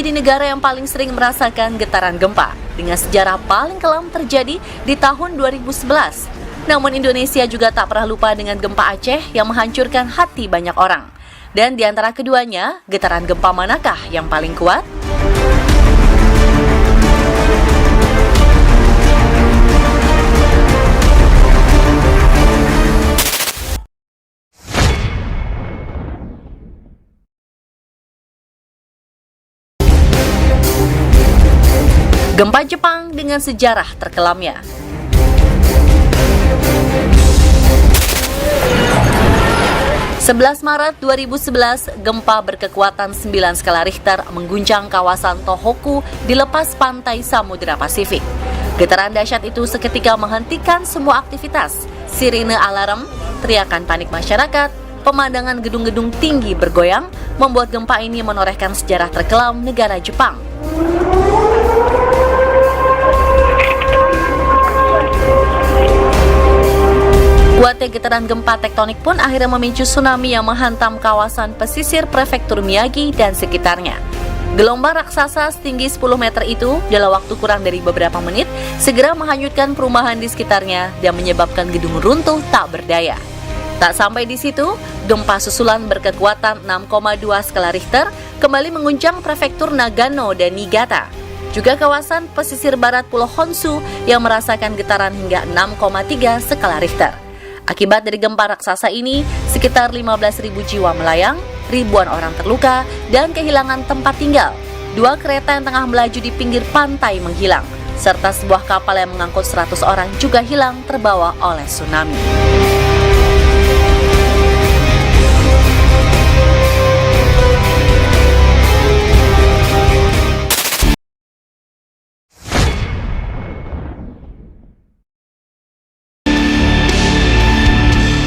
menjadi negara yang paling sering merasakan getaran gempa dengan sejarah paling kelam terjadi di tahun 2011. Namun Indonesia juga tak pernah lupa dengan gempa Aceh yang menghancurkan hati banyak orang. Dan di antara keduanya, getaran gempa manakah yang paling kuat? Gempa Jepang dengan sejarah terkelamnya. Maret 2011, gempa berkekuatan 9 skala Richter mengguncang kawasan Tohoku di lepas pantai Samudra Pasifik. Getaran dahsyat itu seketika menghentikan semua aktivitas. Sirine alarm, teriakan panik masyarakat, pemandangan gedung-gedung tinggi bergoyang, membuat gempa ini menorehkan sejarah terkelam negara Jepang. Kuatnya getaran gempa tektonik pun akhirnya memicu tsunami yang menghantam kawasan pesisir prefektur Miyagi dan sekitarnya. Gelombang raksasa setinggi 10 meter itu dalam waktu kurang dari beberapa menit segera menghanyutkan perumahan di sekitarnya dan menyebabkan gedung runtuh tak berdaya. Tak sampai di situ, gempa susulan berkekuatan 6,2 skala Richter kembali mengguncang prefektur Nagano dan Niigata. Juga kawasan pesisir barat Pulau Honshu yang merasakan getaran hingga 6,3 skala Richter. Akibat dari gempa raksasa ini, sekitar 15.000 jiwa melayang, ribuan orang terluka, dan kehilangan tempat tinggal. 2 kereta yang tengah melaju di pinggir pantai menghilang, serta sebuah kapal yang mengangkut 100 orang juga hilang terbawa oleh tsunami.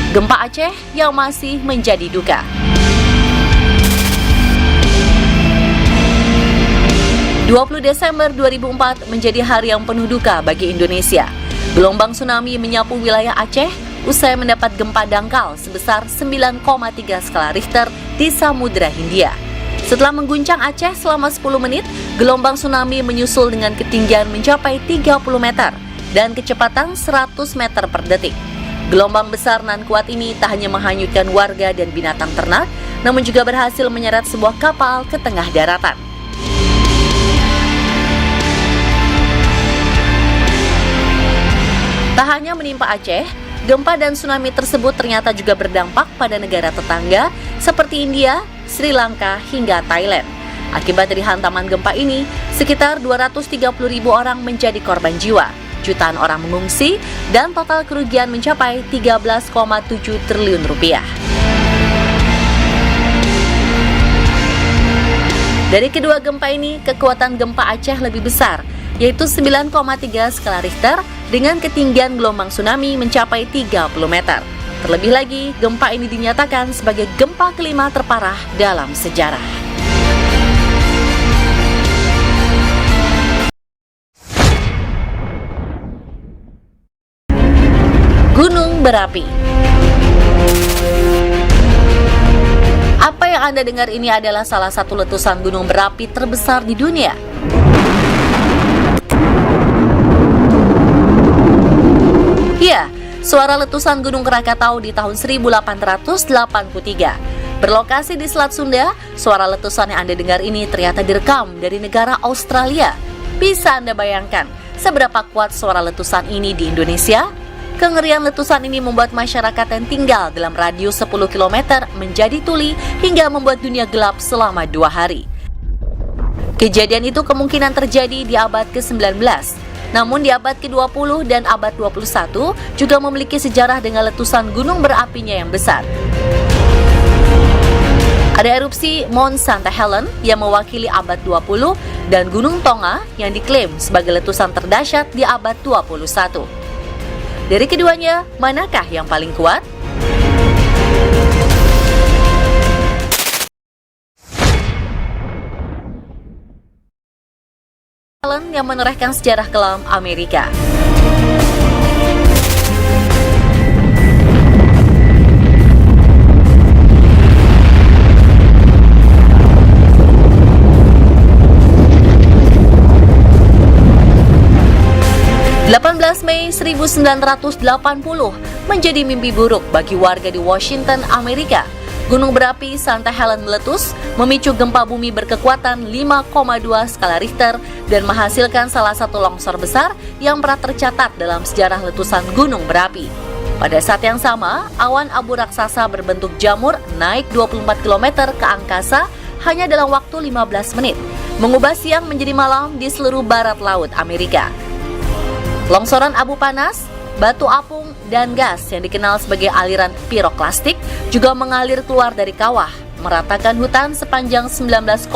Gempa Aceh yang masih menjadi duka. Desember 2004 menjadi hari yang penuh duka bagi Indonesia. Gelombang tsunami menyapu wilayah Aceh usai mendapat gempa dangkal sebesar 9,3 skala Richter di Samudra Hindia. Setelah mengguncang Aceh selama 10 menit, gelombang tsunami menyusul dengan ketinggian mencapai 30 meter dan kecepatan 100 meter per detik. Gelombang besar nan kuat ini tak hanya menghanyutkan warga dan binatang ternak, namun juga berhasil menyeret sebuah kapal ke tengah daratan. Tak hanya menimpa Aceh, gempa dan tsunami tersebut ternyata juga berdampak pada negara tetangga seperti India, Sri Lanka, hingga Thailand. Akibat dari hantaman gempa ini, sekitar 230.000 orang menjadi korban jiwa. Jutaan orang mengungsi dan total kerugian mencapai 13,7 triliun rupiah. Dari kedua gempa ini, kekuatan gempa Aceh lebih besar, yaitu 9,3 skala Richter dengan ketinggian gelombang tsunami mencapai 30 meter. Terlebih lagi, gempa ini dinyatakan sebagai gempa kelima terparah dalam sejarah. Gunung berapi. Apa yang Anda dengar ini adalah salah satu letusan gunung berapi terbesar di dunia. Ya, suara letusan Gunung Krakatau di tahun 1883. Berlokasi di Selat Sunda, suara letusan yang Anda dengar ini ternyata direkam dari negara Australia. Bisa Anda bayangkan seberapa kuat suara letusan ini di Indonesia? Kengerian letusan ini membuat masyarakat yang tinggal dalam radius 10 km menjadi tuli hingga membuat dunia gelap selama 2 hari. Kejadian itu kemungkinan terjadi di abad ke-19. Namun di abad ke-20 dan abad 21 juga memiliki sejarah dengan letusan gunung berapinya yang besar. Ada erupsi Mount Santa Helen yang mewakili abad 20 dan Gunung Tonga yang diklaim sebagai letusan terdahsyat di abad 21. Dari keduanya, manakah yang paling kuat? Yang menorehkan sejarah kelam Amerika. 18 Mei 1980 menjadi mimpi buruk bagi warga di Washington, Amerika. Gunung berapi Santa Helen meletus, memicu gempa bumi berkekuatan 5,2 skala Richter dan menghasilkan salah satu longsor besar yang pernah tercatat dalam sejarah letusan gunung berapi. Pada saat yang sama, awan abu raksasa berbentuk jamur naik 24 km ke angkasa hanya dalam waktu 15 menit, mengubah siang menjadi malam di seluruh barat laut Amerika. Longsoran abu panas, batu apung, dan gas yang dikenal sebagai aliran piroklastik juga mengalir keluar dari kawah, meratakan hutan sepanjang 19,3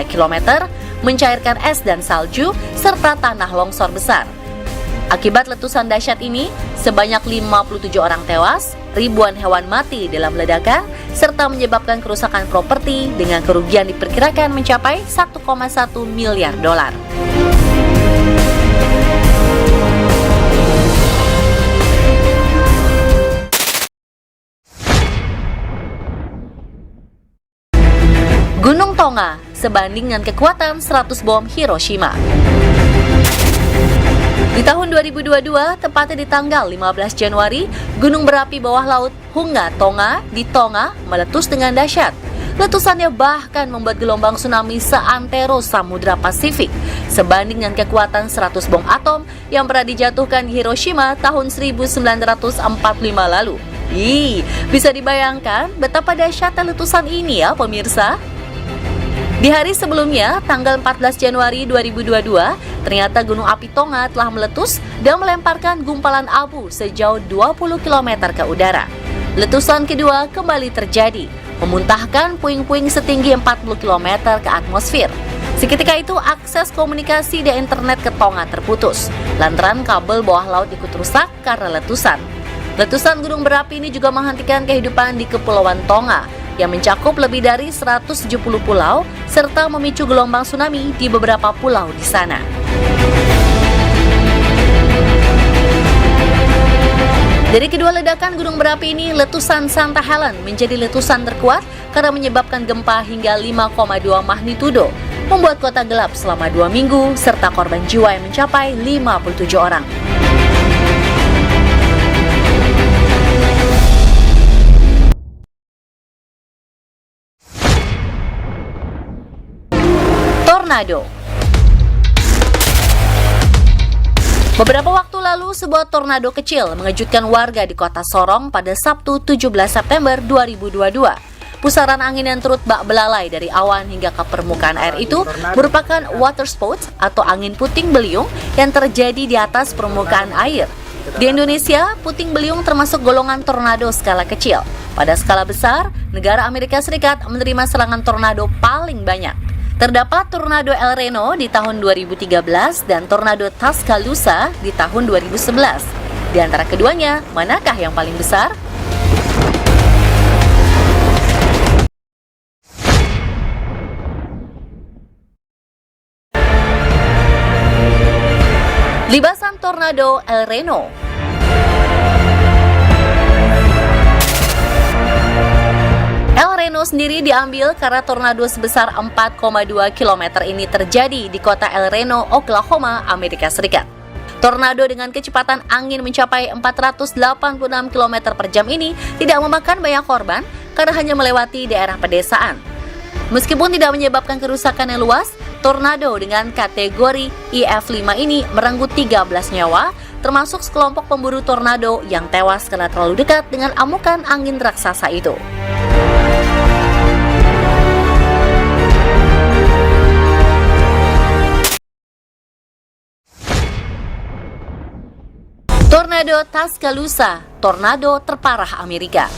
km, mencairkan es dan salju, serta tanah longsor besar. Akibat letusan dahsyat ini, sebanyak 57 orang tewas, ribuan hewan mati dalam ledakan, serta menyebabkan kerusakan properti dengan kerugian diperkirakan mencapai 1,1 miliar dolar. Gunung Tonga sebanding dengan kekuatan 100 bom Hiroshima. Di tahun 2022, tepatnya di tanggal 15 Januari, gunung berapi bawah laut Hunga Tonga di Tonga meletus dengan dahsyat. Letusannya bahkan membuat gelombang tsunami seantero Samudra Pasifik, sebanding dengan kekuatan 100 bom atom yang pernah dijatuhkan di Hiroshima tahun 1945 lalu. Bisa dibayangkan betapa dahsyatnya letusan ini ya pemirsa? Di hari sebelumnya, tanggal 14 Januari 2022, ternyata gunung api Tonga telah meletus dan melemparkan gumpalan abu sejauh 20 km ke udara. Letusan kedua kembali terjadi, memuntahkan puing-puing setinggi 40 km ke atmosfer. Seketika itu, akses komunikasi dan internet ke Tonga terputus, lantaran kabel bawah laut ikut rusak karena letusan. Letusan gunung berapi ini juga menghentikan kehidupan di Kepulauan Tonga, yang mencakup lebih dari 170 pulau, serta memicu gelombang tsunami di beberapa pulau di sana. Dari kedua ledakan gunung berapi ini, letusan Santa Helen menjadi letusan terkuat karena menyebabkan gempa hingga 5,2 magnitudo, membuat kota gelap selama 2 minggu, serta korban jiwa yang mencapai 57 orang. Tornado. Beberapa waktu lalu, sebuah tornado kecil mengejutkan warga di kota Sorong pada Sabtu 17 September 2022. Pusaran angin yang turut bak belalai dari awan hingga ke permukaan air itu merupakan waterspout atau angin puting beliung yang terjadi di atas permukaan air. Di Indonesia, puting beliung termasuk golongan tornado skala kecil. Pada skala besar, negara Amerika Serikat menerima serangan tornado paling banyak. Terdapat tornado El Reno di tahun 2013 dan tornado Tuscaloosa di tahun 2011. Di antara keduanya, manakah yang paling besar? Libasan tornado El Reno. El Reno sendiri diambil karena tornado sebesar 4,2 km ini terjadi di kota El Reno, Oklahoma, Amerika Serikat. Tornado dengan kecepatan angin mencapai 486 km per jam ini tidak memakan banyak korban karena hanya melewati daerah pedesaan. Meskipun tidak menyebabkan kerusakan yang luas, tornado dengan kategori EF5 ini merenggut 13 nyawa, termasuk sekelompok pemburu tornado yang tewas karena terlalu dekat dengan amukan angin raksasa itu. Tornado Tuscaloosa, tornado terparah Amerika.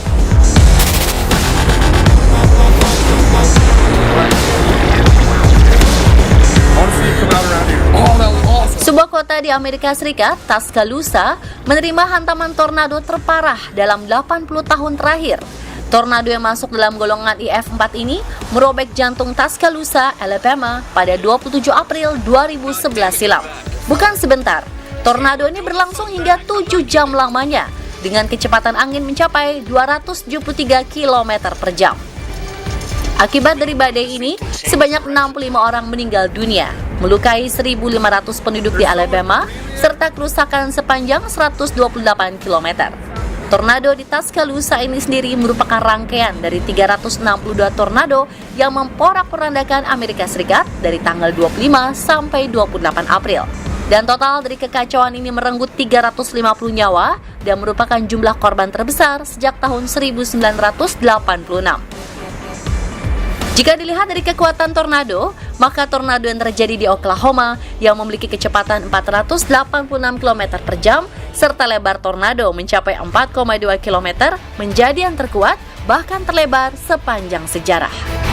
Sebuah kota di Amerika Serikat, Tuscaloosa, menerima hantaman tornado terparah dalam 80 tahun terakhir. Tornado yang masuk dalam golongan EF4 ini merobek jantung Tuscaloosa, Alabama pada 27 April 2011 silam. Bukan sebentar, tornado ini berlangsung hingga 7 jam lamanya dengan kecepatan angin mencapai 273 km per jam. Akibat dari badai ini, sebanyak 65 orang meninggal dunia. melukai 1.500 penduduk di Alabama, serta kerusakan sepanjang 128 km. Tornado di Tuscaloosa ini sendiri merupakan rangkaian dari 362 tornado yang memporak-porandakan Amerika Serikat dari tanggal 25 sampai 28 April. Dan total dari kekacauan ini merenggut 350 nyawa dan merupakan jumlah korban terbesar sejak tahun 1986. Jika dilihat dari kekuatan tornado, maka tornado yang terjadi di Oklahoma yang memiliki kecepatan 486 km per jam serta lebar tornado mencapai 4,2 km menjadi yang terkuat bahkan terlebar sepanjang sejarah.